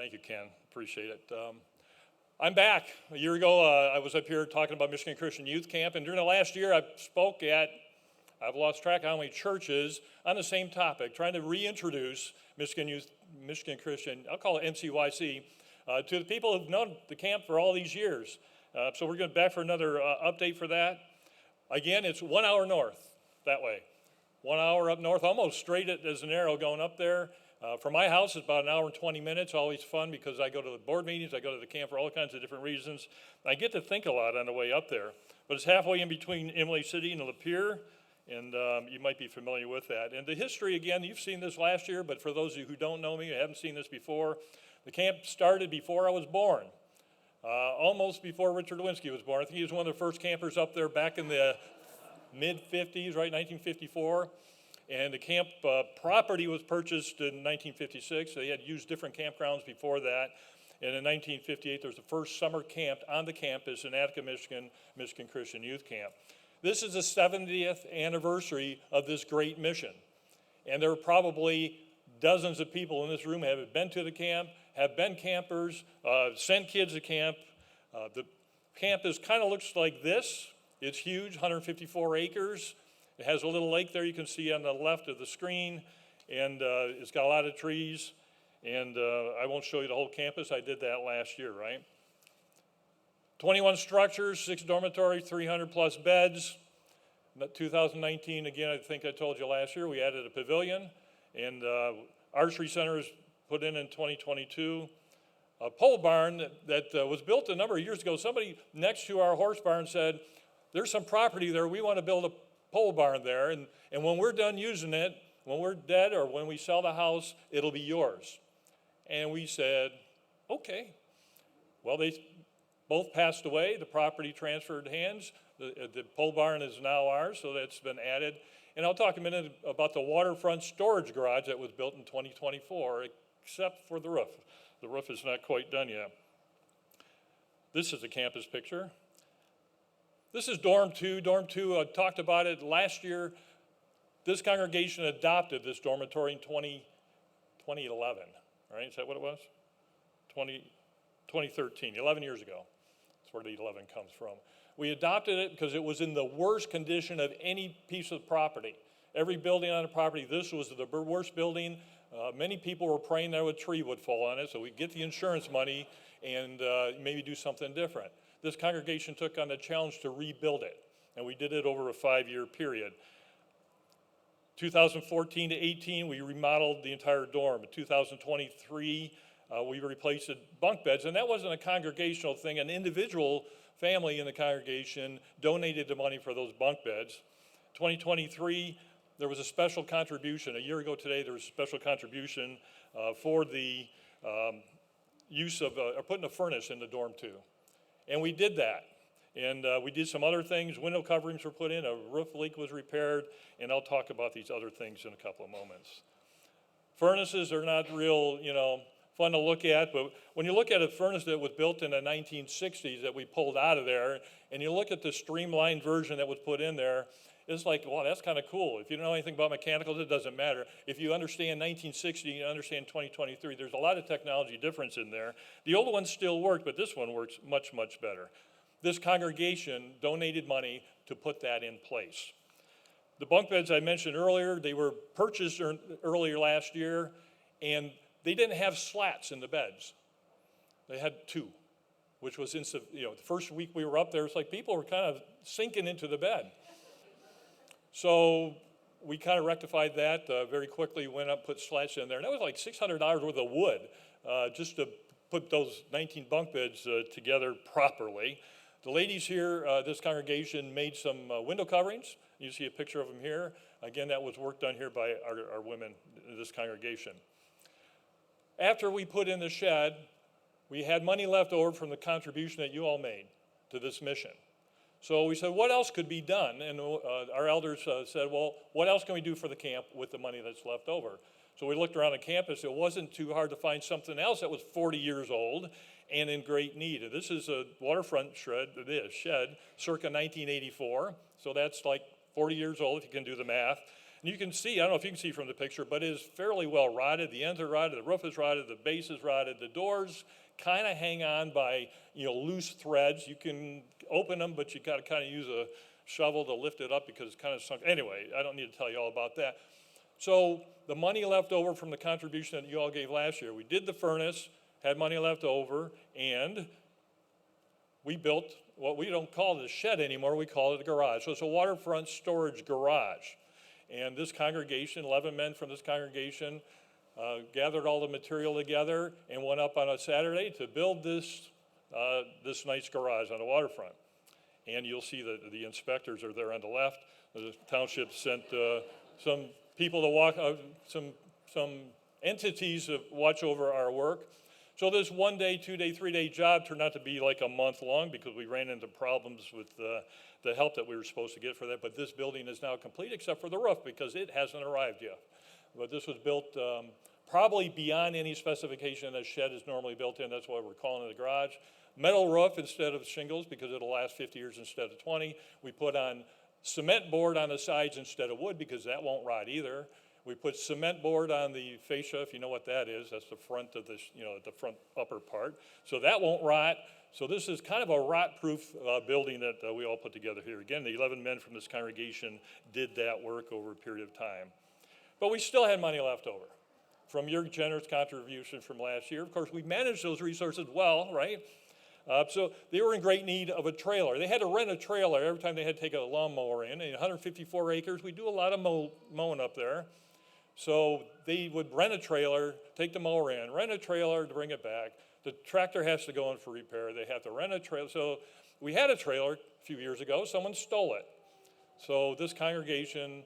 Thank you, Ken. Appreciate it. I'm back. A year ago, I was up here talking about Michigan Christian Youth Camp, and during the last year, I spoke at, I've lost track of how many churches on the same topic, trying to reintroduce Michigan Christian, I'll call it MCYC, to the people who've known the camp for all these years. So we're going back for another update for that. Again, it's 1 hour north, that way. 1 hour up north, almost straight as an arrow going up there. From my house, it's about an hour and 20 minutes, always fun because I go to the board meetings, I go to the camp for all kinds of different reasons. I get to think a lot on the way up there. But it's halfway in between Imlay City and Lapeer, and you might be familiar with that. And the history, again, you've seen this last year, but for those of you who don't know me, who haven't seen this before, the camp started before I was born, almost before Richard Lewinsky was born. I think he was one of the first campers up there back in the mid-50s, right, 1954. And the camp property was purchased in 1956. They had used different campgrounds before that. And in 1958, there was the first summer camp on the campus in Attica, Michigan, Michigan Christian Youth Camp. This is the 70th anniversary of this great mission. And there are probably dozens of people in this room who have been to the camp, have been campers, sent kids to camp. The campus kind of looks like this. It's huge, 154 acres. It has a little lake there you can see on the left of the screen, and it's got a lot of trees, and I won't show you the whole campus. I did that last year, right? 21 structures, 6 dormitories, 300 plus beds. 2019, again, I think I told you last year, we added a pavilion, and archery center is put in 2022. A pole barn that was built a number of years ago. Somebody next to our horse barn said, there's some property there, we want to build a pole barn there, and when we're done using it, when we're dead or when we sell the house, it'll be yours. And we said, okay. Well, they both passed away. The property transferred hands. The pole barn is now ours, so that's been added. And I'll talk a minute about the waterfront storage garage that was built in 2024, except for the roof. The roof is not quite done yet. This is a campus picture. This is Dorm 2. Dorm 2, I talked about it last year. This congregation adopted this dormitory in 2011, right? Is that what it was? 2013, 11 years ago. That's where the 11 comes from. We adopted it because it was in the worst condition of any piece of property. Every building on the property, this was the worst building. Many people were praying that a tree would fall on it, so we'd get the insurance money and maybe do something different. This congregation took on the challenge to rebuild it, and we did it over a 5-year period. 2014 to 18, we remodeled the entire dorm. In 2023, we replaced the bunk beds, and that wasn't a congregational thing. An individual family in the congregation donated the money for those bunk beds. 2023, there was a special contribution. A year ago today, there was a special contribution for the use of putting a furnace in the dorm 2. And we did that. And we did some other things. Window coverings were put in, a roof leak was repaired, and I'll talk about these other things in a couple of moments. Furnaces are not real, fun to look at, but when you look at a furnace that was built in the 1960s that we pulled out of there, and you look at the streamlined version that was put in there, it's like, wow, that's kind of cool. If you don't know anything about mechanicals, it doesn't matter. If you understand 1960, you understand 2023, there's a lot of technology difference in there. The old ones still work, but this one works much, much better. This congregation donated money to put that in place. The bunk beds I mentioned earlier, they were purchased earlier last year, and they didn't have slats in the beds. They had 2, which was, the first week we were up there, it's like people were kind of sinking into the bed. So we kind of rectified that very quickly, went up, put slats in there. And that was like $600 worth of wood just to put those 19 bunk beds together properly. The ladies here, this congregation, made some window coverings. You see a picture of them here. Again, that was work done here by our women in this congregation. After we put in the shed, we had money left over from the contribution that you all made to this mission. So we said, what else could be done? And our elders said, well, what else can we do for the camp with the money that's left over? So we looked around the campus. It wasn't too hard to find something else that was 40 years old and in great need. And this is a waterfront shed, circa 1984. So that's like 40 years old, if you can do the math. And you can see, I don't know if you can see from the picture, but it is fairly well rotted. The ends are rotted, the roof is rotted, the base is rotted. The doors kind of hang on by, loose threads. You can open them, but you got to kind of use a shovel to lift it up because it's kind of sunk. Anyway, I don't need to tell you all about that. So the money left over from the contribution that you all gave last year, we did the furnace, had money left over, and we built what we don't call it a shed anymore, we call it a garage. So it's a waterfront storage garage. And this congregation, 11 men from this congregation, gathered all the material together and went up on a Saturday to build this nice garage on the waterfront. And you'll see that the inspectors are there on the left. The township sent some people to walk, some entities to watch over our work. So this 1 day, 2 day, 3 day job turned out to be like a month long because we ran into problems with the help that we were supposed to get for that. But this building is now complete except for the roof because it hasn't arrived yet. But this was built probably beyond any specification a shed is normally built in. That's why we're calling it a garage. Metal roof instead of shingles because it'll last 50 years instead of 20. We put on cement board on the sides instead of wood because that won't rot either. We put cement board on the fascia, if you know what that is. That's the front of this, the front upper part. So that won't rot. So this is kind of a rot-proof building that we all put together here. Again, the 11 men from this congregation did that work over a period of time. But we still had money left over from your generous contribution from last year. Of course, we managed those resources well, right? So they were in great need of a trailer. They had to rent a trailer every time they had to take a lawnmower in. And 154 acres, we do a lot of mowing up there. So they would rent a trailer, take the mower in, rent a trailer to bring it back. The tractor has to go in for repair. They have to rent a trailer. So we had a trailer a few years ago. Someone stole it. So this congregation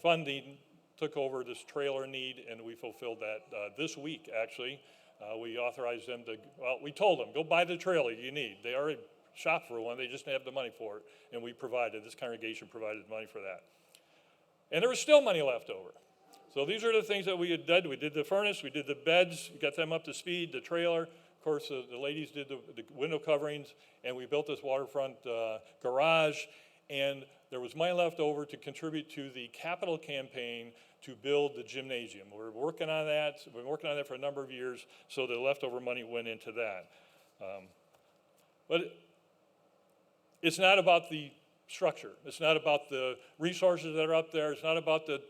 funding took over this trailer need, and we fulfilled that this week, actually. We authorized them to, we told them, go buy the trailer you need. They already shopped for one. They just didn't have the money for it. And we provided, this congregation provided money for that. And there was still money left over. So these are the things that we had done. We did the furnace, we did the beds, got them up to speed, the trailer. Of course, the ladies did the window coverings, and we built this waterfront garage. And there was money left over to contribute to the capital campaign to build the gymnasium. We're working on that. We've been working on that for a number of years, so the leftover money went into that. But it's not about the structure. It's not about the resources that are up there. It's not about the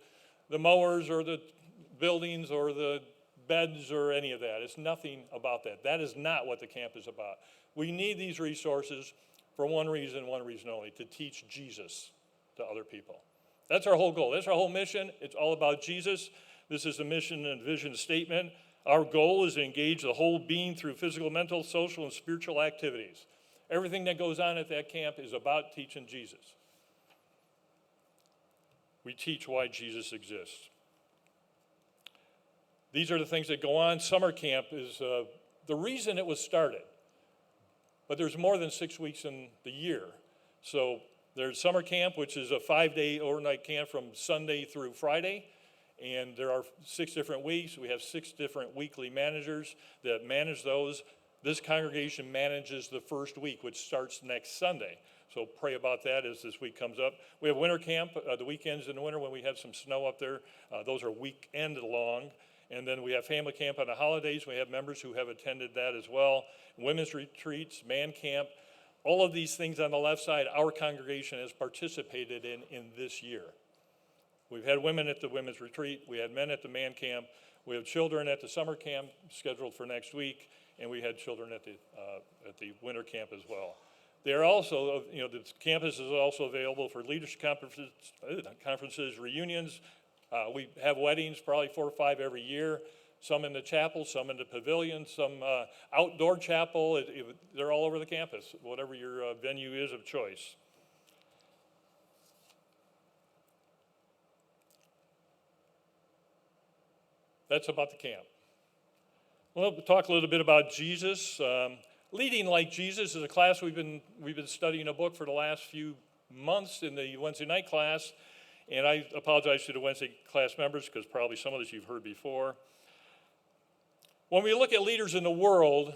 mowers or the buildings or the beds or any of that. It's nothing about that. That is not what the camp is about. We need these resources for one reason only, to teach Jesus to other people. That's our whole goal. That's our whole mission. It's all about Jesus. This is the mission and vision statement. Our goal is to engage the whole being through physical, mental, social, and spiritual activities. Everything that goes on at that camp is about teaching Jesus. We teach why Jesus exists. These are the things that go on. Summer camp is the reason it was started. But there's more than 6 weeks in the year. So there's summer camp, which is a 5-day overnight camp from Sunday through Friday. And there are 6 different weeks. We have 6 different weekly managers that manage those. This congregation manages the first week, which starts next Sunday. So pray about that as this week comes up. We have winter camp, the weekends in the winter when we have some snow up there. Those are weekend long. And then we have family camp on the holidays. We have members who have attended that as well. Women's retreats, man camp. All of these things on the left side, our congregation has participated in this year. We've had women at the women's retreat. We had men at the man camp. We have children at the summer camp scheduled for next week. And we had children at the winter camp as well. They're also, the campus is also available for leadership conferences, reunions. We have weddings, probably 4 or 5 every year. Some in the chapel, some in the pavilion, some outdoor chapel. They're all over the campus, whatever your venue is of choice. That's about the camp. Well, we'll talk a little bit about Jesus. Leading Like Jesus is a class we've been studying a book for the last few months in the Wednesday night class. And I apologize to the Wednesday class members because probably some of this you've heard before. When we look at leaders in the world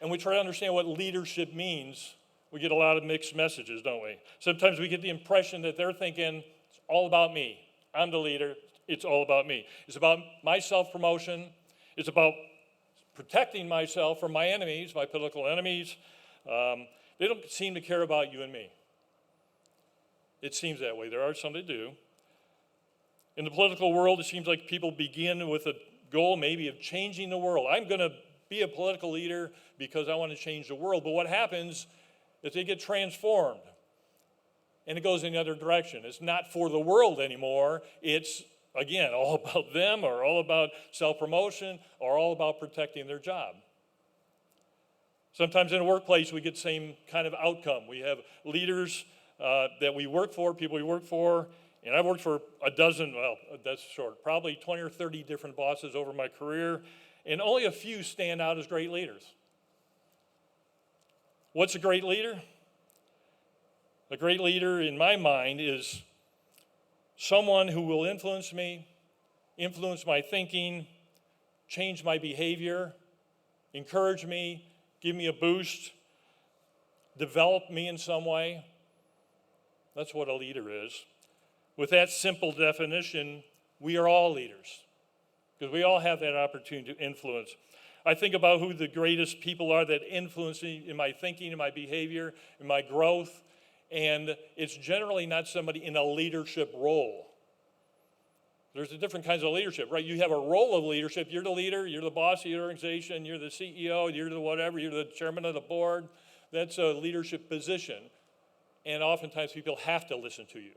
and we try to understand what leadership means, we get a lot of mixed messages, don't we? Sometimes we get the impression that they're thinking, it's all about me. I'm the leader. It's all about me. It's about my self-promotion. It's about protecting myself from my enemies, my political enemies. They don't seem to care about you and me. It seems that way. There are some that do. In the political world, it seems like people begin with a goal maybe of changing the world. I'm going to be a political leader because I want to change the world. But what happens is they get transformed, and it goes in the other direction. It's not for the world anymore. It's, again, all about them, or all about self-promotion, or all about protecting their job. Sometimes in a workplace, we get the same kind of outcome. We have leaders that we work for, people we work for, and I've worked for probably 20 or 30 different bosses over my career, and only a few stand out as great leaders. What's a great leader? A great leader, in my mind, is someone who will influence me, influence my thinking, change my behavior, encourage me, give me a boost, develop me in some way. That's what a leader is. With that simple definition, we are all leaders, because we all have that opportunity to influence. I think about who the greatest people are that influence me in my thinking, in my behavior, in my growth, and it's generally not somebody in a leadership role. There's different kinds of leadership, right? You have a role of leadership. You're the leader, you're the boss of your organization, you're the CEO, you're the whatever, you're the chairman of the board. That's a leadership position, and oftentimes people have to listen to you.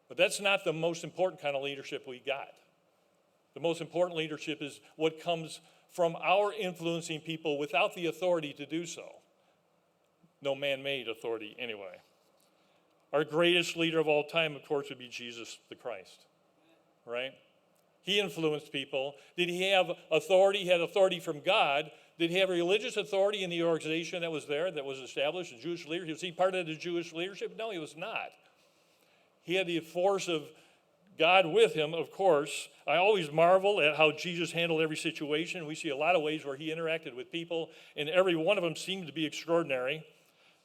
But that's not the most important kind of leadership we got. The most important leadership is what comes from our influencing people without the authority to do so. No man-made authority anyway. Our greatest leader of all time, of course, would be Jesus the Christ, right? He influenced people. Did he have authority? He had authority from God. Did he have religious authority in the organization that was there, that was established, the Jewish leadership? Was he part of the Jewish leadership? No, he was not. He had the force of God with him, of course. I always marvel at how Jesus handled every situation. We see a lot of ways where he interacted with people, and every one of them seemed to be extraordinary.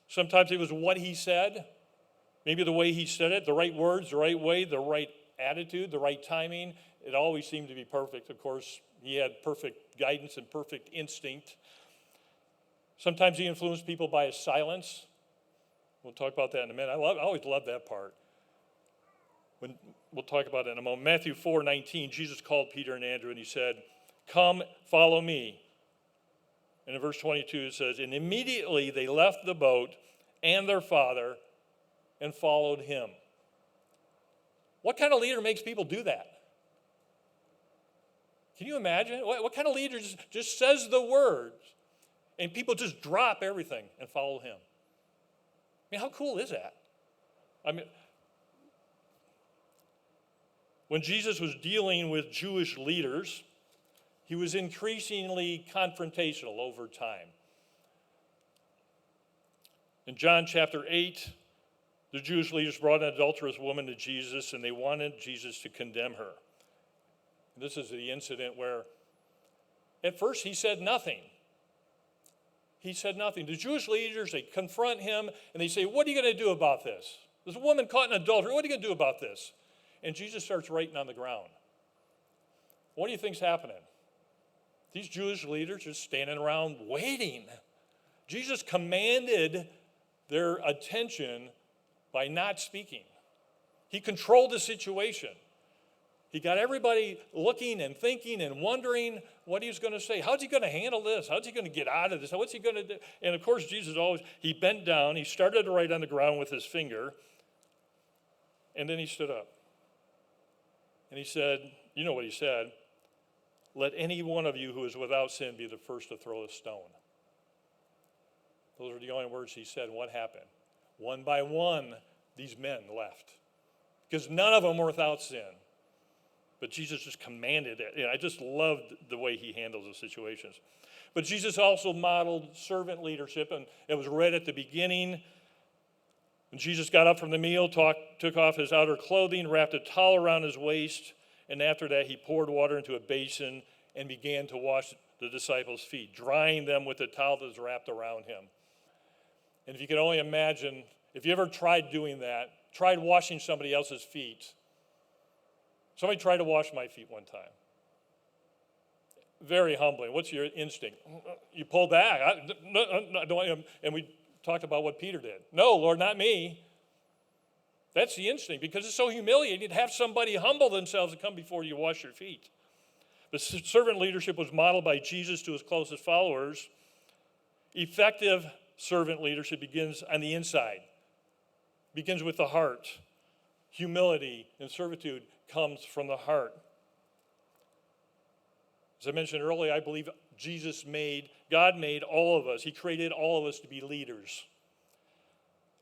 Sometimes it was what he said, maybe the way he said it, the right words, the right way, the right attitude, the right timing. It always seemed to be perfect. Of course, he had perfect guidance and perfect instinct. Sometimes he influenced people by his silence. We'll talk about that in a minute. I always love that part. We'll talk about it in a moment. Matthew 4:19, Jesus called Peter and Andrew and he said, "Come, follow me." And in verse 22 it says, "And immediately they left the boat and their father and followed him." What kind of leader makes people do that? Can you imagine? What kind of leader just says the words and people just drop everything and follow him? I mean, how cool is that? I mean, when Jesus was dealing with Jewish leaders, he was increasingly confrontational over time. In John chapter 8, the Jewish leaders brought an adulterous woman to Jesus, and they wanted Jesus to condemn her. This is the incident where, at first, he said nothing. He said nothing. The Jewish leaders, they confront him, and they say, "What are you going to do about this? There's a woman caught in adultery. What are you going to do about this?" And Jesus starts writing on the ground. What do you think's happening? These Jewish leaders are standing around waiting. Jesus commanded their attention by not speaking. He controlled the situation. He got everybody looking and thinking and wondering what he was going to say. How's he going to handle this? How's he going to get out of this? What's he going to do? And of course, Jesus he bent down. He started to write on the ground with his finger. And then he stood up. And he said, you know what he said, "Let any one of you who is without sin be the first to throw a stone." Those are the only words he said. And what happened? One by one, these men left. Because none of them were without sin. But Jesus just commanded it. And I just loved the way he handles the situations. But Jesus also modeled servant leadership, and it was read at the beginning. And Jesus got up from the meal, took off his outer clothing, wrapped a towel around his waist, and after that he poured water into a basin and began to wash the disciples' feet, drying them with the towel that was wrapped around him. And if you can only imagine, if you ever tried doing that, tried washing somebody else's feet, Somebody tried to wash my feet one time. Very humbling. What's your instinct? You pull back. And we talked about what Peter did. No, Lord, not me. That's the instinct, because it's so humiliating to have somebody humble themselves and come before you wash your feet. The servant leadership was modeled by Jesus to his closest followers. Effective servant leadership begins on the inside, begins with the heart. Humility and servitude comes from the heart. As I mentioned earlier, I believe God made all of us. He created all of us to be leaders.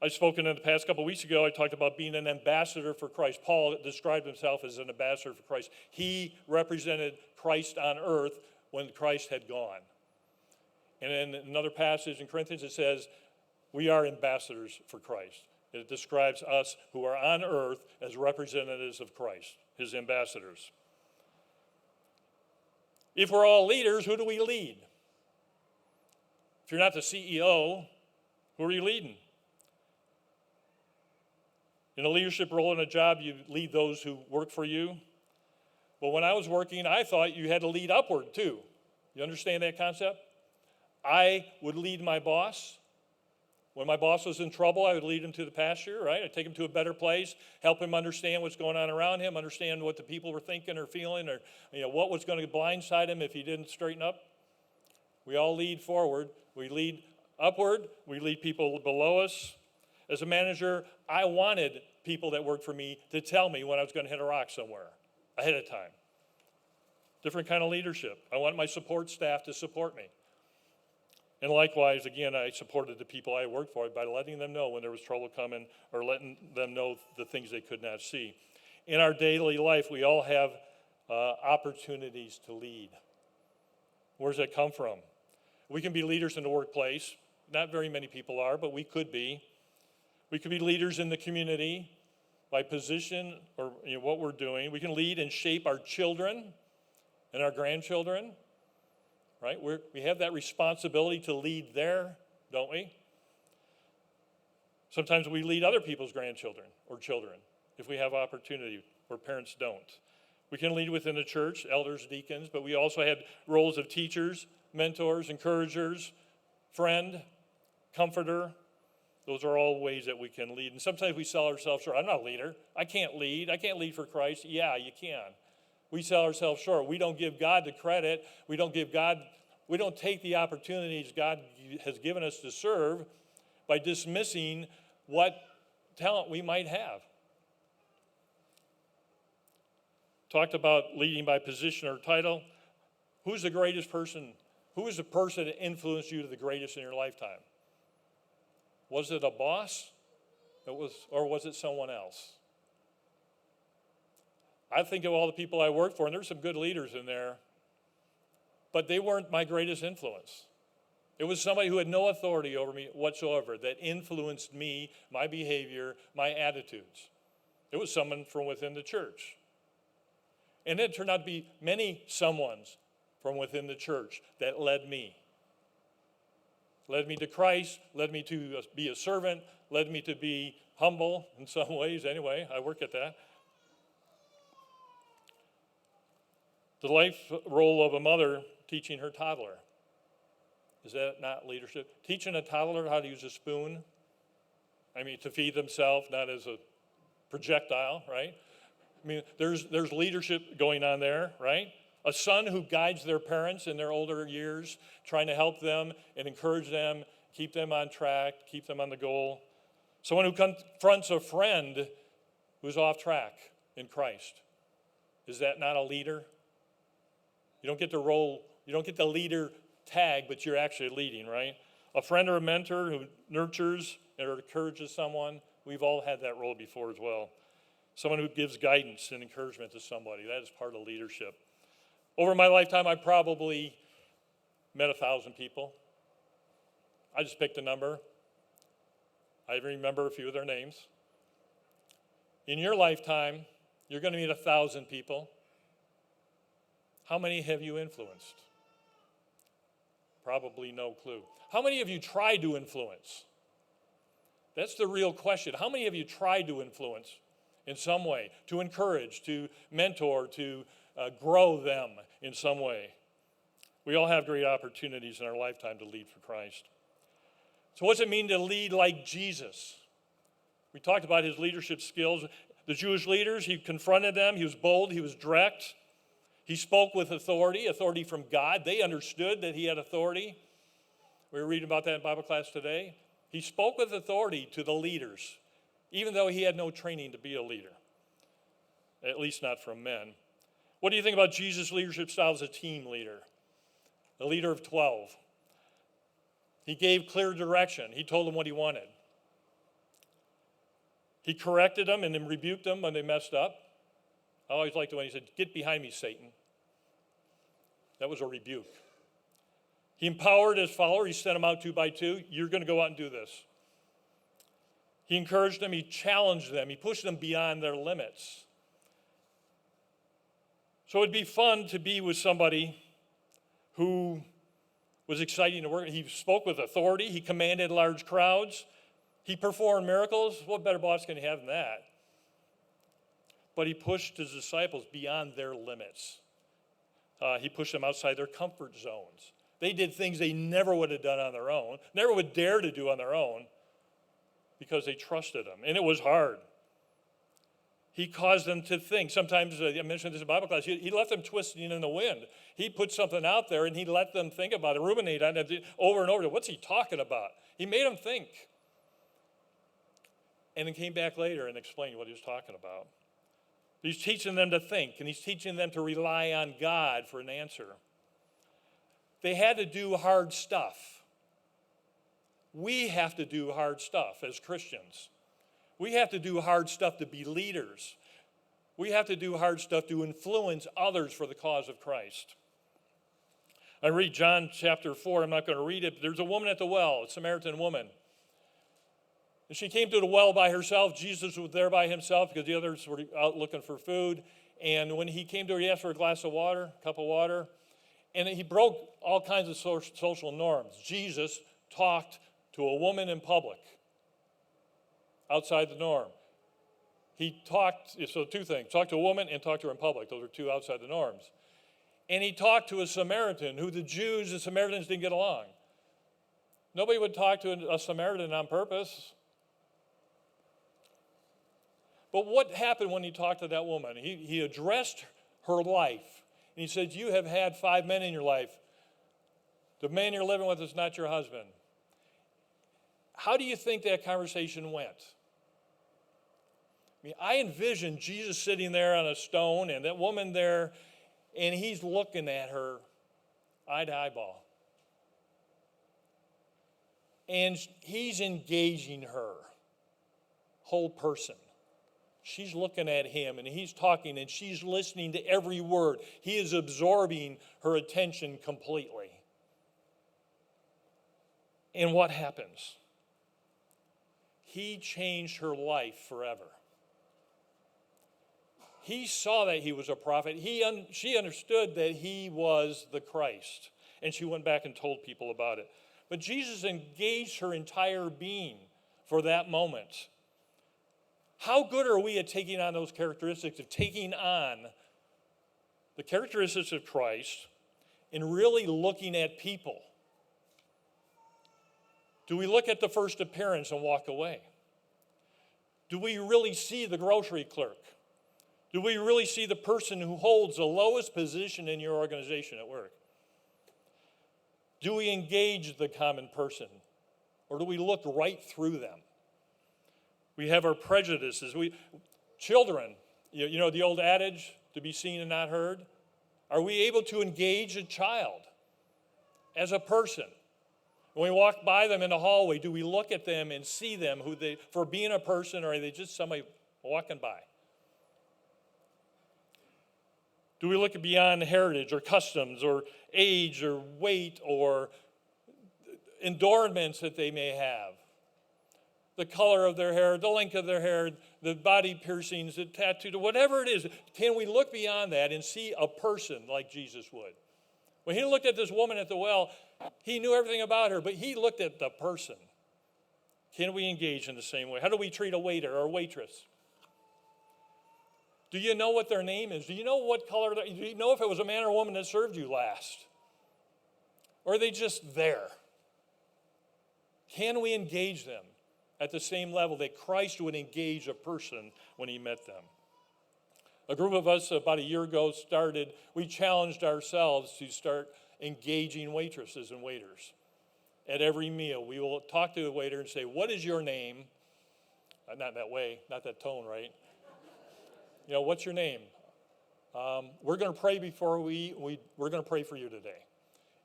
I've spoken in the past couple of weeks ago, I talked about being an ambassador for Christ. Paul described himself as an ambassador for Christ. He represented Christ on earth when Christ had gone. And in another passage in Corinthians, it says, we are ambassadors for Christ. It describes us who are on earth as representatives of Christ, his ambassadors. If we're all leaders, who do we lead? If you're not the CEO, who are you leading? In a leadership role in a job, you lead those who work for you. Well, when I was working, I thought you had to lead upward too. You understand that concept? I would lead my boss. When my boss was in trouble, I would lead him to the pasture, right? I'd take him to a better place, help him understand what's going on around him, understand what the people were thinking or feeling, or what was going to blindside him if he didn't straighten up. We all lead forward. We lead upward. We lead people below us. As a manager, I wanted people that worked for me to tell me when I was going to hit a rock somewhere ahead of time. Different kind of leadership. I want my support staff to support me. And likewise, again, I supported the people I worked for by letting them know when there was trouble coming or letting them know the things they could not see. In our daily life, we all have opportunities to lead. Where does that come from? We can be leaders in the workplace. Not very many people are, but we could be. We could be leaders in the community by position or what we're doing. We can lead and shape our children and our grandchildren, right? We have that responsibility to lead there, don't we? Sometimes we lead other people's grandchildren or children if we have opportunity where parents don't. We can lead within the church, elders, deacons, but we also have roles of teachers, mentors, encouragers, friend, comforter. Those are all ways that we can lead. And sometimes we sell ourselves short. I'm not a leader. I can't lead. I can't lead for Christ. Yeah, you can. We sell ourselves short. We don't give God the credit. We don't take the opportunities God has given us to serve by dismissing what talent we might have. Talked about leading by position or title. Who's the greatest person? Who is the person that influenced you to the greatest in your lifetime? Was it a boss? Or was it someone else? I think of all the people I worked for, and there's some good leaders in there, but they weren't my greatest influence. It was somebody who had no authority over me whatsoever that influenced me, my behavior, my attitudes. It was someone from within the church. And it turned out to be many someones from within the church that led me. Led me to Christ, led me to be a servant, led me to be humble in some ways. Anyway, I work at that. The life role of a mother teaching her toddler. Is that not leadership? Teaching a toddler how to use a spoon, to feed themselves, not as a projectile, right? There's leadership going on there, right? A son who guides their parents in their older years, trying to help them and encourage them, keep them on track, keep them on the goal. Someone who confronts a friend who's off track in Christ. Is that not a leader? You don't get the leader tag, but you're actually leading, right? A friend or a mentor who nurtures or encourages someone. We've all had that role before as well. Someone who gives guidance and encouragement to somebody. That is part of leadership. Over my lifetime, I probably met 1,000 people. I just picked a number. I remember a few of their names. In your lifetime, you're going to meet 1,000 people. How many have you influenced? Probably no clue. How many have you tried to influence? That's the real question. How many have you tried to influence in some way, to encourage, to mentor, to grow them in some way. We all have great opportunities in our lifetime to lead for Christ. So what's it mean to lead like Jesus? We talked about his leadership skills. The Jewish leaders, he confronted them. He was bold. He was direct. He spoke with authority from God. They understood that he had authority. We were reading about that in Bible class today. He spoke with authority to the leaders, even though he had no training to be a leader, at least not from men. What do you think about Jesus' leadership style as a team leader? A leader of 12. He gave clear direction. He told them what he wanted. He corrected them and then rebuked them when they messed up. I always liked it when he said, "Get behind me, Satan." That was a rebuke. He empowered his followers. He sent them out 2 by 2. You're going to go out and do this. He encouraged them. He challenged them. He pushed them beyond their limits. So it'd be fun to be with somebody who was exciting to work with. He spoke with authority. He commanded large crowds. He performed miracles. What better boss can you have than that? But he pushed his disciples beyond their limits. He pushed them outside their comfort zones. They did things they never would have done on their own, never would dare to do on their own, because they trusted him. And it was hard. He caused them to think. Sometimes, I mentioned this in Bible class, he left them twisting in the wind. He put something out there and he let them think about it, ruminate on it over and over. What's he talking about? He made them think. And then came back later and explained what he was talking about. He's teaching them to think, and he's teaching them to rely on God for an answer. They had to do hard stuff. We have to do hard stuff as Christians. We have to do hard stuff to be leaders. We have to do hard stuff to influence others for the cause of Christ. I read John chapter 4. I'm not going to read it, but there's a woman at the well, a Samaritan woman. And she came to the well by herself. Jesus was there by himself because the others were out looking for food. And when he came to her, he asked for a glass of water, a cup of water. And he broke all kinds of social norms. Jesus talked to a woman in public, outside the norm. He talked, so 2 things, talked to a woman and talked to her in public. Those are 2 outside the norms. And he talked to a Samaritan, who the Jews and Samaritans didn't get along. Nobody would talk to a Samaritan on purpose. But what happened when he talked to that woman? He addressed her life. And he said, "You have had 5 men in your life. The man you're living with is not your husband." How do you think that conversation went? I mean, I envision Jesus sitting there on a stone and that woman there, and he's looking at her eye to eyeball. And he's engaging her, whole person. She's looking at him, and he's talking, and she's listening to every word. He is absorbing her attention completely. And what happens? He changed her life forever. He saw that he was a prophet. She understood that he was the Christ, and she went back and told people about it. But Jesus engaged her entire being for that moment. How good are we at taking on those characteristics, of taking on the characteristics of Christ and really looking at people? Do we look at the first appearance and walk away? Do we really see the grocery clerk? Do we really see the person who holds the lowest position in your organization at work? Do we engage the common person, or do we look right through them? We have our prejudices. Children, you know the old adage, to be seen and not heard? Are we able to engage a child as a person? When we walk by them in the hallway, do we look at them and see them for being a person, or are they just somebody walking by? Do we look beyond heritage or customs or age or weight or endowments that they may have? The color of their hair, the length of their hair, the body piercings, the tattoo, whatever it is. Can we look beyond that and see a person like Jesus would? When he looked at this woman at the well, he knew everything about her, but he looked at the person. Can we engage in the same way? How do we treat a waiter or a waitress? Do you know what their name is? Do you know what color? Do you know if it was a man or a woman that served you last? Or are they just there? Can we engage them at the same level that Christ would engage a person when he met them? A group of us about a year ago we challenged ourselves to start engaging waitresses and waiters. At every meal, we will talk to the waiter and say, what is your name? Not in that way, not that tone, right? What's your name? We're going to pray before we're going to pray for you today.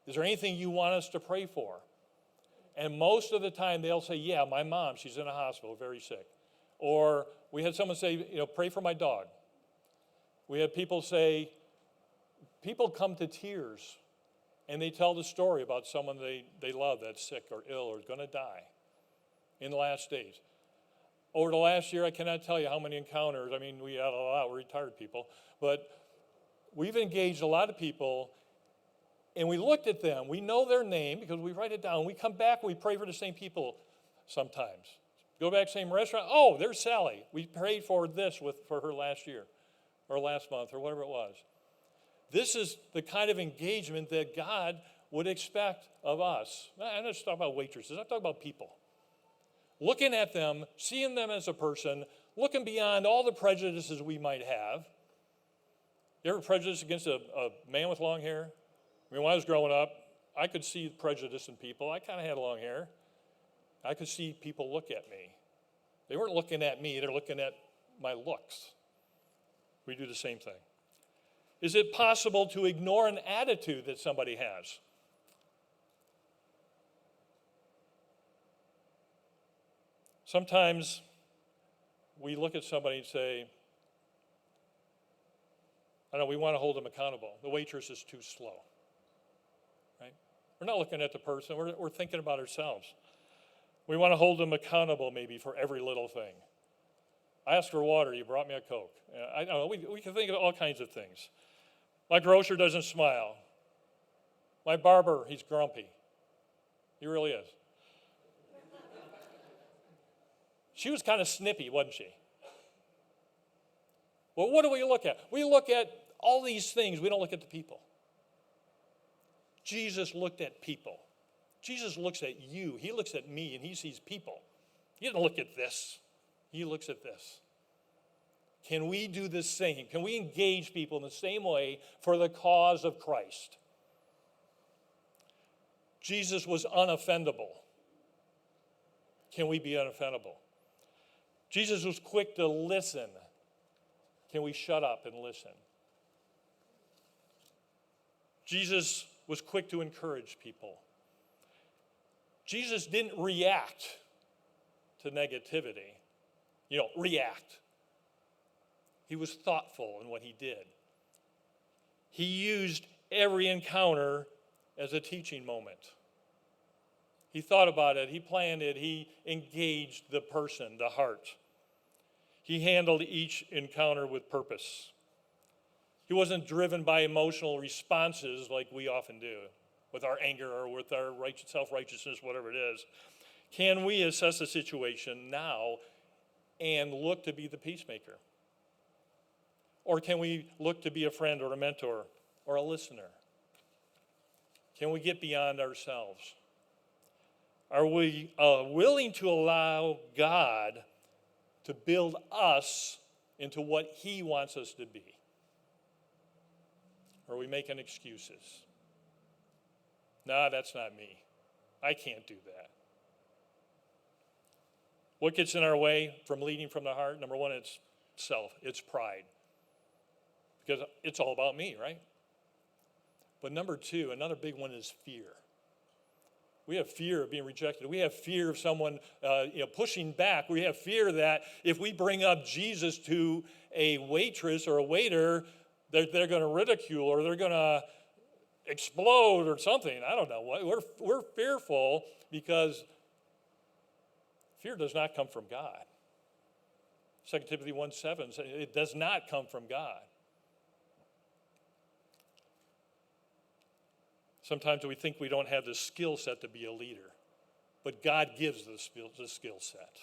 Is there anything you want us to pray for? And most of the time they'll say, yeah, my mom, she's in a hospital, very sick. Or we had someone say, pray for my dog. We had people say, people come to tears and they tell the story about someone they love that's sick or ill or is going to die in the last days. Over the last year, I cannot tell you how many encounters. I mean, we had a lot, we're retired people, but we've engaged a lot of people, and we looked at them. We know their name because we write it down. We come back and we pray for the same people sometimes. Go back, same restaurant. Oh, there's Sally. We prayed for this for her last year or last month or whatever it was. This is the kind of engagement that God would expect of us. I'm not just talking about waitresses. I'm talking about people. Looking at them, seeing them as a person, looking beyond all the prejudices we might have. You ever prejudice against a man with long hair? I mean, when I was growing up, I could see prejudice in people. I kind of had long hair. I could see people look at me. They weren't looking at me, they're looking at my looks. We do the same thing. Is it possible to ignore an attitude that somebody has? Sometimes we look at somebody and say, I know, we want to hold them accountable. The waitress is too slow, right? We're not looking at the person, we're thinking about ourselves. We want to hold them accountable maybe for every little thing. I asked for water, you brought me a Coke. I don't know, we can think of all kinds of things. My grocer doesn't smile. My barber, he's grumpy. He really is. She was kind of snippy, wasn't she? Well, what do we look at? We look at all these things. We don't look at the people. Jesus looked at people. Jesus looks at you. He looks at me, and he sees people. He doesn't look at this. He looks at this. Can we do the same? Can we engage people in the same way for the cause of Christ? Jesus was unoffendable. Can we be unoffendable? Jesus was quick to listen. Can we shut up and listen? Jesus was quick to encourage people. Jesus didn't react to negativity. React. He was thoughtful in what he did. He used every encounter as a teaching moment. He thought about it, he planned it, he engaged the person, the heart. He handled each encounter with purpose. He wasn't driven by emotional responses like we often do, with our anger or with our self-righteousness, whatever it is. Can we assess the situation now and look to be the peacemaker? Or can we look to be a friend or a mentor or a listener? Can we get beyond ourselves? Are we willing to allow God to build us into what he wants us to be? Or are we making excuses? Nah, that's not me. I can't do that. What gets in our way from leading from the heart? Number one, it's self. It's pride. Because it's all about me, right? But number two, another big one is fear. We have fear of being rejected. We have fear of someone pushing back. We have fear that if we bring up Jesus to a waitress or a waiter, they're going to ridicule or they're going to explode or something. I don't know. We're fearful because fear does not come from God. 2 Timothy 1:7 says it does not come from God. Sometimes we think we don't have the skill set to be a leader, but God gives the skill set.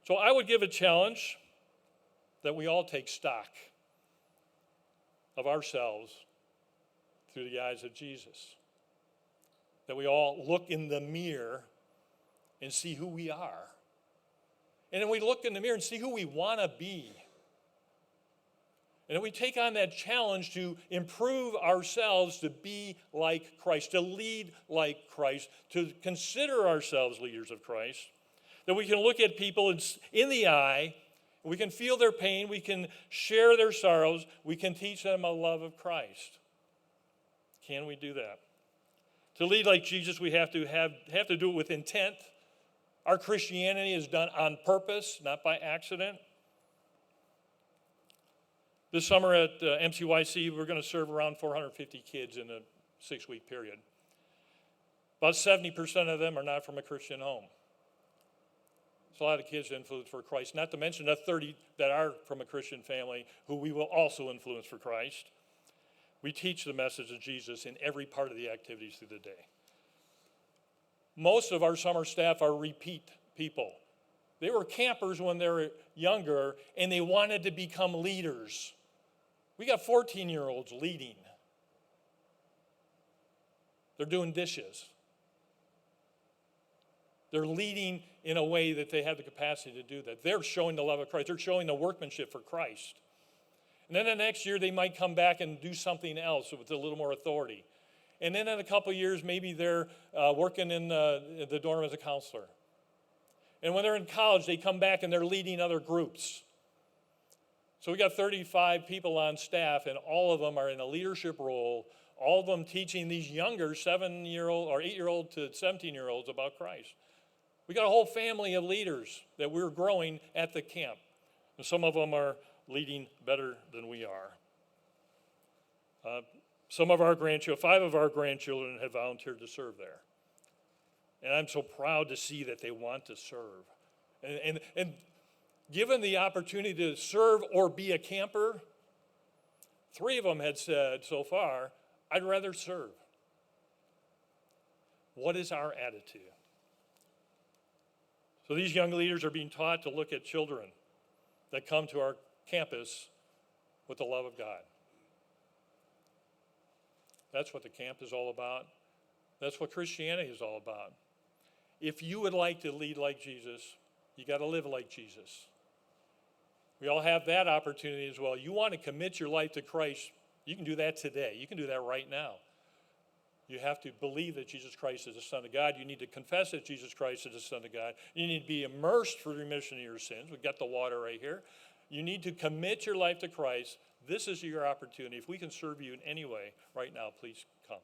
So I would give a challenge that we all take stock of ourselves through the eyes of Jesus. That we all look in the mirror and see who we are. And then we look in the mirror and see who we want to be. And then we take on that challenge to improve ourselves to be like Christ, to lead like Christ, to consider ourselves leaders of Christ. That we can look at people in the eye, we can feel their pain, we can share their sorrows, we can teach them a love of Christ. Can we do that? To lead like Jesus, we have to do it with intent. Our Christianity is done on purpose, not by accident. This summer at MCYC, we're going to serve around 450 kids in a 6-week period. About 70% of them are not from a Christian home. It's a lot of kids to influence for Christ, not to mention the 30 that are from a Christian family who we will also influence for Christ. We teach the message of Jesus in every part of the activities through the day. Most of our summer staff are repeat people. They were campers when they were younger, and they wanted to become leaders. We got 14-year-olds leading. They're doing dishes. They're leading in a way that they have the capacity to do that. They're showing the love of Christ. They're showing the workmanship for Christ. And then the next year, they might come back and do something else with a little more authority. And then in a couple of years, maybe they're working in the dorm as a counselor. And when they're in college, they come back and they're leading other groups. So we got 35 people on staff, and all of them are in a leadership role, all of them teaching these younger 7-year-old or 8-year-old to 17-year-olds about Christ. We got a whole family of leaders that we're growing at the camp. And some of them are leading better than we are. Some of our grandchildren, 5 of our grandchildren have volunteered to serve there. And I'm so proud to see that they want to serve. And given the opportunity to serve or be a camper, 3 of them had said so far, I'd rather serve. What is our attitude? So these young leaders are being taught to look at children that come to our campus with the love of God. That's what the camp is all about. That's what Christianity is all about. If you would like to lead like Jesus, you got to live like Jesus. We all have that opportunity as well. You want to commit your life to Christ, you can do that today. You can do that right now. You have to believe that Jesus Christ is the Son of God. You need to confess that Jesus Christ is the Son of God. You need to be immersed for remission of your sins. We've got the water right here. You need to commit your life to Christ. This is your opportunity. If we can serve you in any way right now, please come.